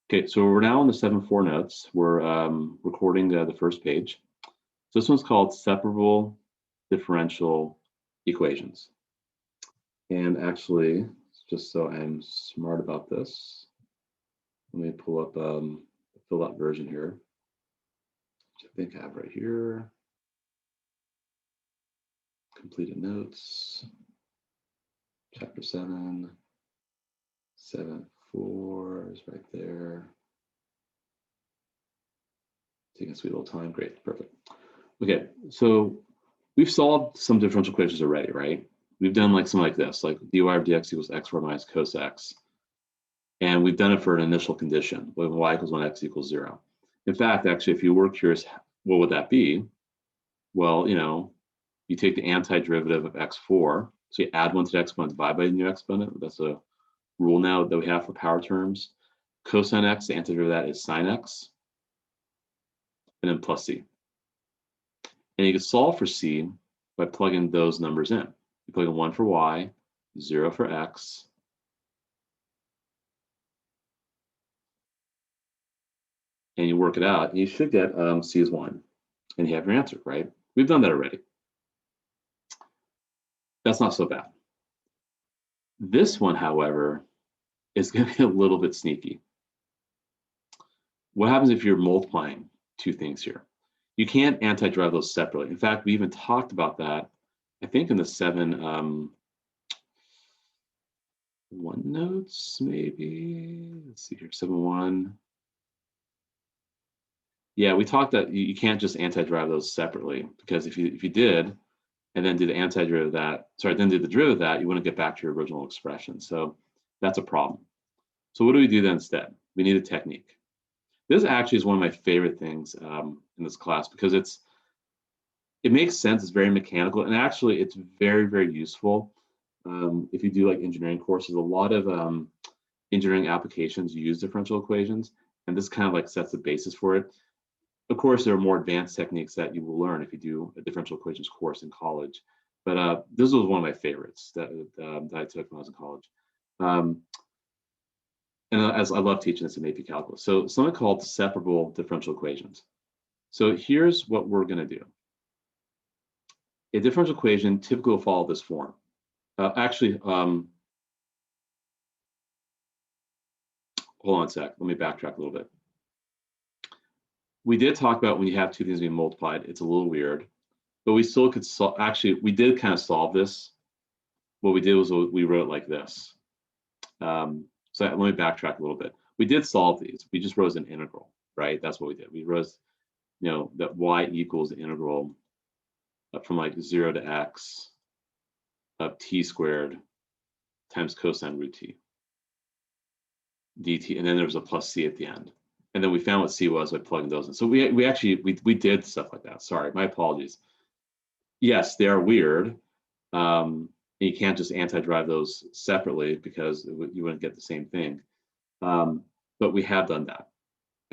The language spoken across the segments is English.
Okay, so we're now on the 7.4 notes. We're recording the first page. So this one's called Separable Differential Equations. And actually, just so I'm smart about this, let me pull up a filled-out version here, which I think I have right here. Completed notes, chapter 7, 7.4 is right there. Taking a sweet little time. Great, perfect. Okay, so we've solved some differential equations already, right? We've done like something like this, like dy over dx equals x squared minus cos x. And we've done it for an initial condition, when y equals 1, x equals 0. In fact, actually, if you were curious, what would that be? Well, you take the antiderivative of x4, so you add 1 to the exponent, divide by the new exponent. That's a rule now that we have for power terms. Cosine x, the antiderivative of that is sine x, and then plus c. And you can solve for c by plugging those numbers in. You plug in 1 for y, 0 for x, and you work it out, and you should get c is 1. And you have your answer, right? We've done that already. That's not so bad. This one, however, is going to be a little bit sneaky. What happens if you're multiplying two things here? You can't antiderive those separately. In fact, we even talked about that, I think, in the 7.1 notes, maybe. Let's see here, 7.1. Yeah, we talked that you can't just antiderive those separately, because if you did, and then do the antiderivative of that, then do the derivative of that, you wouldn't get back to your original expression. So that's a problem. So what do we do then instead? We need a technique. This actually is one of my favorite things in this class, because it makes sense. It's very mechanical, and actually it's very, very useful if you do like engineering courses. A lot of engineering applications use differential equations, and this kind of like sets the basis for it. Of course, there are more advanced techniques that you will learn if you do a differential equations course in college, but this was one of my favorites that I took when I was in college. And as I love teaching this in AP Calculus. So something called separable differential equations. So here's what we're going to do. A differential equation typically will follow this form. Actually, hold on a sec. Let me backtrack a little bit. We did talk about when you have two things being multiplied, it's a little weird, but we still could solve. Actually, we did kind of solve this. What we did was we wrote it like this. So let me backtrack a little bit. We did solve these. We just wrote an integral, right? That's what we did. We wrote, that y equals the integral from like 0 to x of t squared times cosine root t dt, and then there was a plus c at the end. And then we found what c was by plugging those in. So we actually did stuff like that. Sorry, my apologies. Yes, they are weird. You can't just antiderive those separately because you wouldn't get the same thing. But we have done that.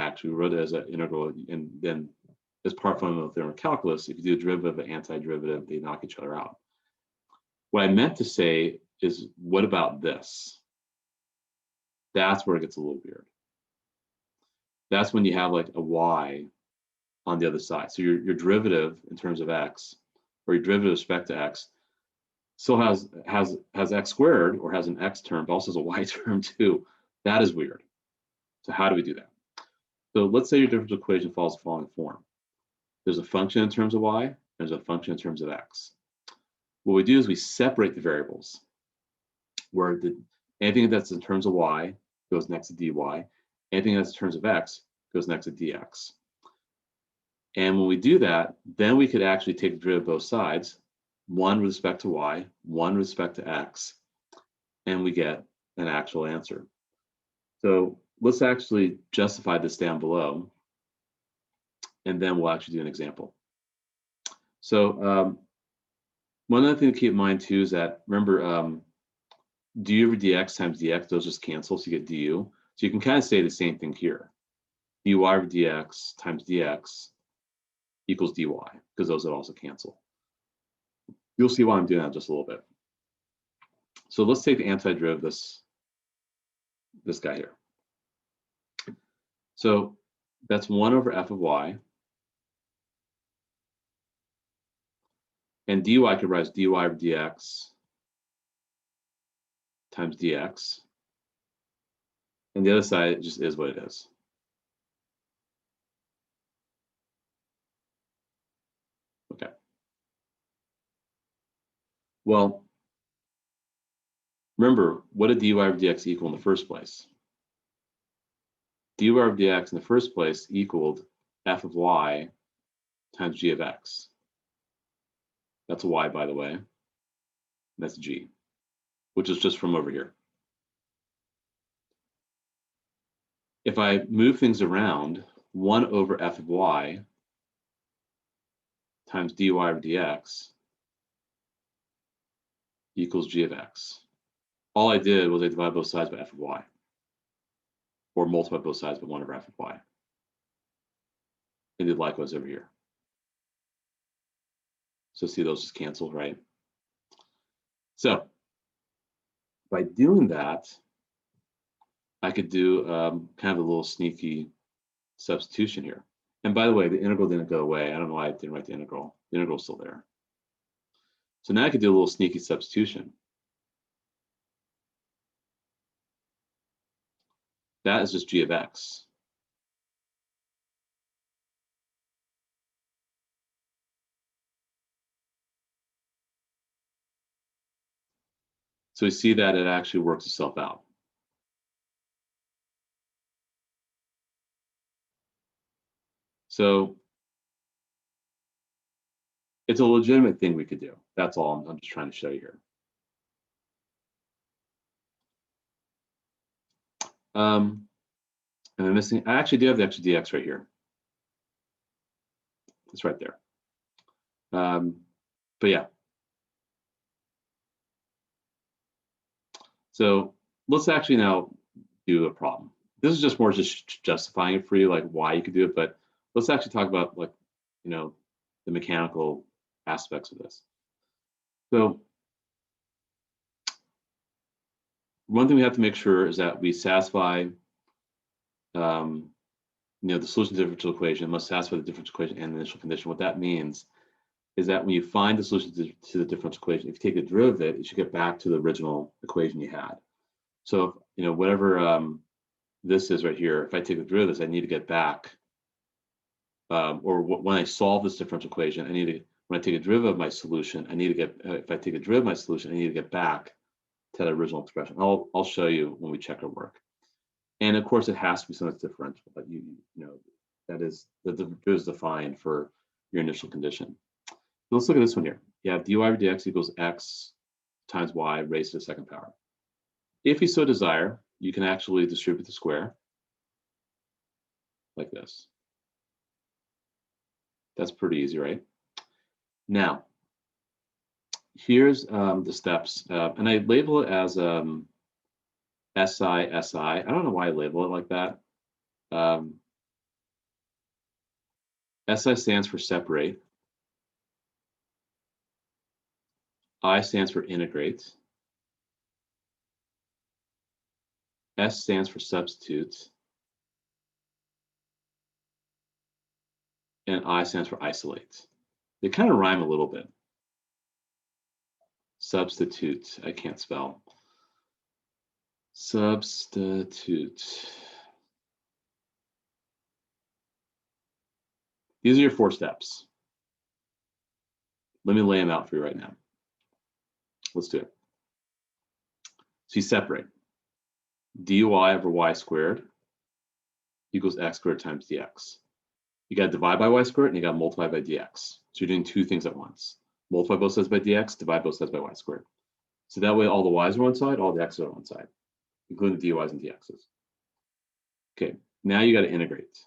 Actually, we wrote it as an integral, and then as part of fundamental theorem of calculus, if you do a derivative and antiderivative, they knock each other out. What I meant to say is, what about this? That's where it gets a little weird. That's when you have like a y on the other side. So your derivative in terms of x, or your derivative with respect to x, still has x squared, or has an x term, but also has a y term too. That is weird. So how do we do that? So let's say your differential equation follows the following form. There's a function in terms of y, there's a function in terms of x. What we do is we separate the variables, where anything that's in terms of y goes next to dy, anything that's in terms of x goes next to dx. And when we do that, then we could actually take the derivative of both sides, one with respect to y, one with respect to x, and we get an actual answer. So let's actually justify this down below, and then we'll actually do an example. So one other thing to keep in mind too is that, remember, du over dx times dx, those just cancel, so you get du. So you can kind of say the same thing here. dy over dx times dx equals dy, because those would also cancel. You'll see why I'm doing that in just a little bit. So let's take the antiderivative of this guy here. So that's 1 over f of y. And dy could rise dy over dx times dx. And the other side just is what it is. Okay. Well, remember, what did dy over dx equal in the first place? Dy over dx in the first place equaled f of y times g of x. That's a y, by the way. That's g, which is just from over here. If I move things around, 1 over f of y times dy over dx equals g of x. All I did was I divided both sides by f of y, or multiply both sides by 1 over f of y. And did likewise over here. So see, those just cancel, right? So by doing that, I could do kind of a little sneaky substitution here. And by the way, the integral didn't go away. I don't know why I didn't write the integral. The integral's still there. So now I could do a little sneaky substitution. That is just g of x. So we see that it actually works itself out. So it's a legitimate thing we could do. That's all I'm just trying to show you here. Am I missing? I actually do have the extra dx right here. It's right there. But yeah. So let's actually now do a problem. This is just more just justifying it for you, like why you could do it. But let's actually talk about, like, you know, the mechanical aspects of this. So one thing we have to make sure is that we satisfy, the solution to the differential equation must satisfy the differential equation and the initial condition. What that means is that when you find the solution to the differential equation, if you take the derivative, you should get back to the original equation you had. So, whatever this is right here, if I take the derivative, I need to get back, when I solve this differential equation, when I take a derivative of my solution, if I take a derivative of my solution, I need to get back to that original expression. I'll show you when we check our work. And of course, it has to be something that's differential, but that is the derivative is defined for your initial condition. So let's look at this one here. You have dy over dx equals x times y raised to the second power. If you so desire, you can actually distribute the square like this. That's pretty easy, right? Now, here's the steps, and I label it as SI, SI. I don't know why I label it like that. SI stands for separate. I stands for integrate. S stands for substitute. And I stands for isolate. They kind of rhyme a little bit. Substitute, I can't spell. Substitute. These are your 4 steps. Let me lay them out for you right now. Let's do it. So you separate. dy over y squared equals x squared times dx. You got to divide by y squared and you got to multiply by dx. So you're doing 2 things at once. Multiply both sides by dx, divide both sides by y squared. So that way all the y's are on one side, all the x's are on one side, including the dy's and dx's. Okay, now you got to integrate.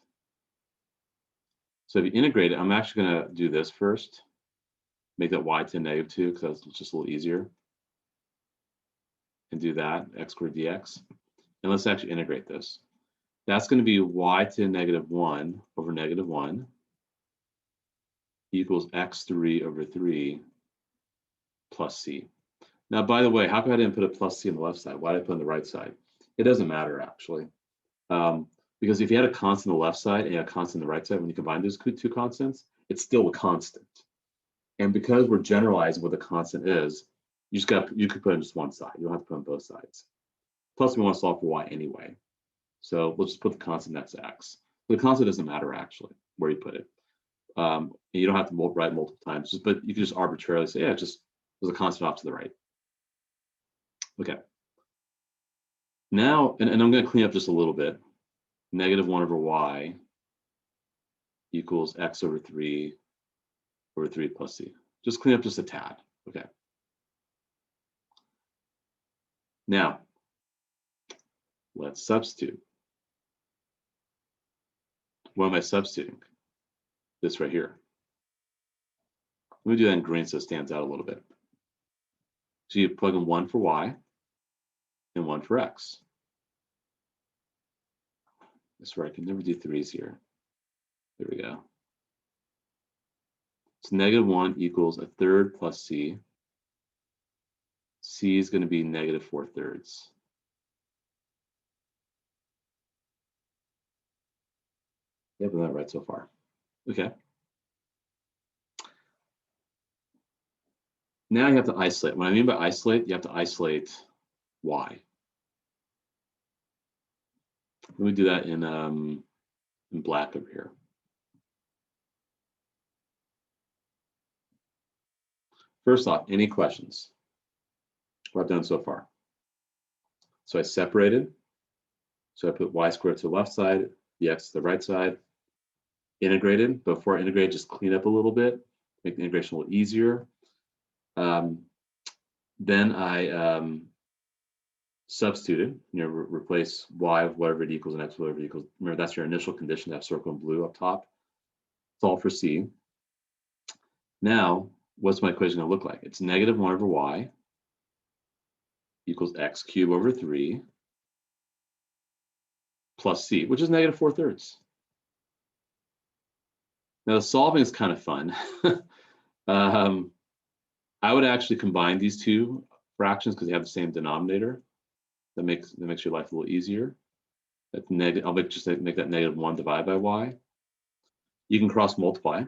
So if you integrate it, I'm actually going to do this first. Make that y to -2 because that's just a little easier. And do that, x squared dx. And let's actually integrate this. That's going to be y to -1 over -1 equals x3 over 3 plus c. Now, by the way, how come I didn't put a plus c on the left side? Why did I put it on the right side? It doesn't matter, actually. Because if you had a constant on the left side and you had a constant on the right side, when you combine those two constants, it's still a constant. And because we're generalizing what the constant is, you could put it on just one side. You don't have to put it on both sides. Plus, we want to solve for y anyway. So let's just put the constant next to x. The constant doesn't matter actually where you put it. You don't have to write multiple times, but you can just arbitrarily say, yeah, just there's a constant off to the right. Okay. Now, and I'm going to clean up just a little bit. -1 over y equals x over 3 plus c. Just clean up just a tad. Okay. Now, let's substitute. What am I substituting? This right here. Let me do that in green so it stands out a little bit. So you plug in 1 for y and 1 for x. That's right, I can never do 3's here. There we go. So -1 equals 1/3 plus c. C is going to be -4/3. Yep, I'm not right so far. Okay. Now you have to isolate. What I mean by isolate, you have to isolate y. Let me do that in black over here. First off, any questions? What I've done so far. So I separated. So I put y squared to the left side, the x to the right side. Integrated. Before I integrate, just clean up a little bit, make the integration a little easier. Then I substituted, replace y with whatever it equals and x whatever it equals. Remember, that's your initial condition, that circle in blue up top. Solve for c. Now, what's my equation going to look like? It's -1 over y equals x cubed over 3 plus c, which is -4/3. Now, the solving is kind of fun. I would actually combine these two fractions because they have the same denominator. That makes your life a little easier. That's I'll make that -1 divided by y. You can cross multiply.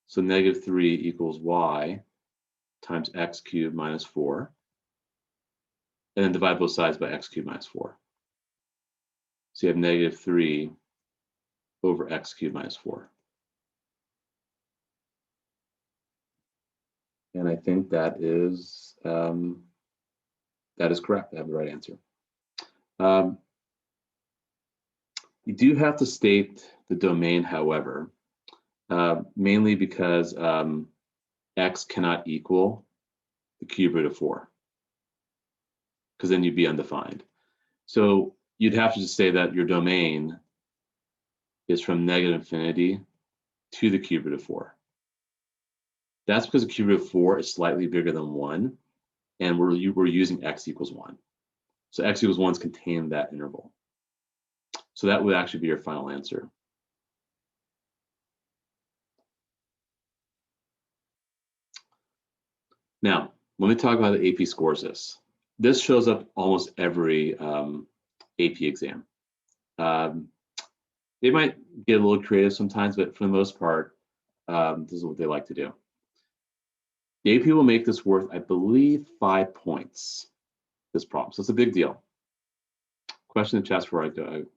So -3 equals y times x cubed minus 4. And then divide both sides by x cubed minus 4. So you have -3 over x cubed minus 4. And I think that is correct. I have the right answer. You do have to state the domain, however, mainly because x cannot equal the cube root of 4, because then you'd be undefined. So you'd have to just say that your domain is from -infinity to the cube root of 4. That's because the cube root of 4 is slightly bigger than 1, and we're using x equals 1. So x equals 1 is contained in that interval. So that would actually be your final answer. Now, let me talk about how the AP scores this. This shows up almost every AP exam. They might get a little creative sometimes, but for the most part, this is what they like to do. The AP will make this worth, I believe, 5 points, this problem. So it's a big deal. Question in the chat before I go.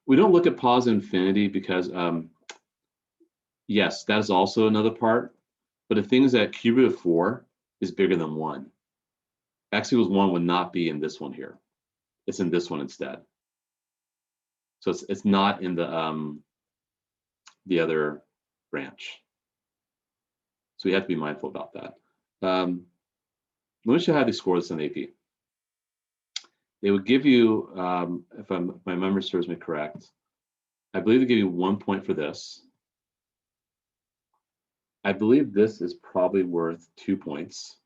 We don't look at positive infinity because, yes, that is also another part. But the thing is that cube root of 4 is bigger than 1. X equals 1 would not be in this one here. It's in this one instead. So it's not in the other branch. So we have to be mindful about that. Let me show you how they score this in AP. They would give you, if my memory serves me correct, I believe they give you 1 point for this. I believe this is probably worth 2 points.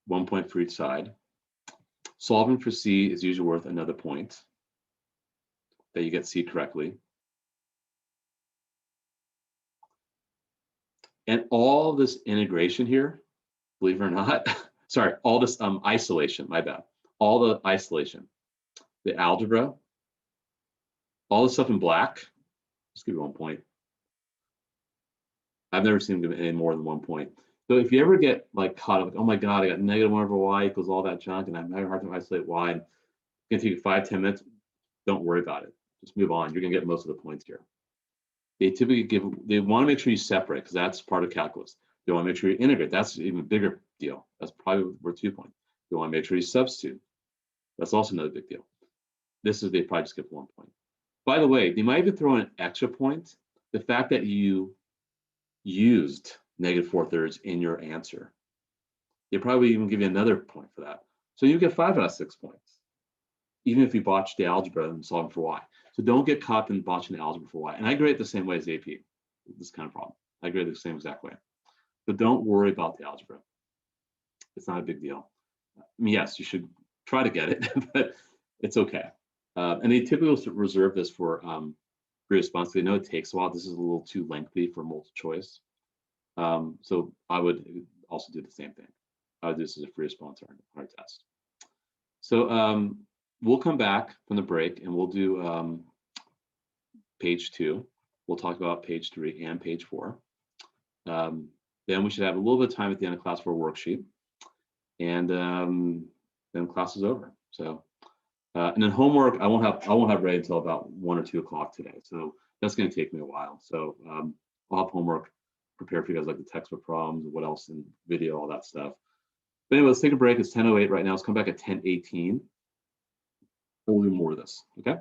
1 point for each side. Solving for C is usually worth another point that you get C correctly. And all this integration here, believe it or not, sorry, all this isolation, my bad. All the isolation the algebra, all the stuff in black, just give you 1 point. I've never seen them give any more than 1 point. So if you ever get like caught up, like, oh my God, I got -1 over y equals all that junk, and I'm having a hard time isolate y, and it's gonna take you 5-10 minutes, don't worry about it. Just move on. You're gonna get most of the points here. They typically they want to make sure you separate because that's part of calculus. They want to make sure you integrate. That's an even bigger deal. That's probably worth 2 points. They want to make sure you substitute. That's also another big deal. This is, they probably just get 1 point. By the way, they might even throw in an extra point. The fact that you used -4/3 in your answer. They probably even give you another point for that. So you get 5 out of 6 points, even if you botched the algebra and solving for y. So don't get caught in botching the algebra for y. And I grade the same way as AP, this kind of problem. I grade the same exact way. So don't worry about the algebra. It's not a big deal. I mean, yes, you should try to get it, but it's okay. And they typically reserve this for free response. They know it takes a while. This is a little too lengthy for multiple choice. So I would also do the same thing. I would do this as a free response on our test. So we'll come back from the break and we'll do page 2. We'll talk about page 3 and page 4. Then we should have a little bit of time at the end of class for a worksheet, and then class is over. So and then homework I won't have ready until about 1 or 2 o'clock today. So that's going to take me a while. So I'll have homework prepared for you guys, like the textbook problems, what else in video, all that stuff. But anyway, let's take a break. It's 10:08 right now. Let's come back at 10:18. We'll do more of this. Okay.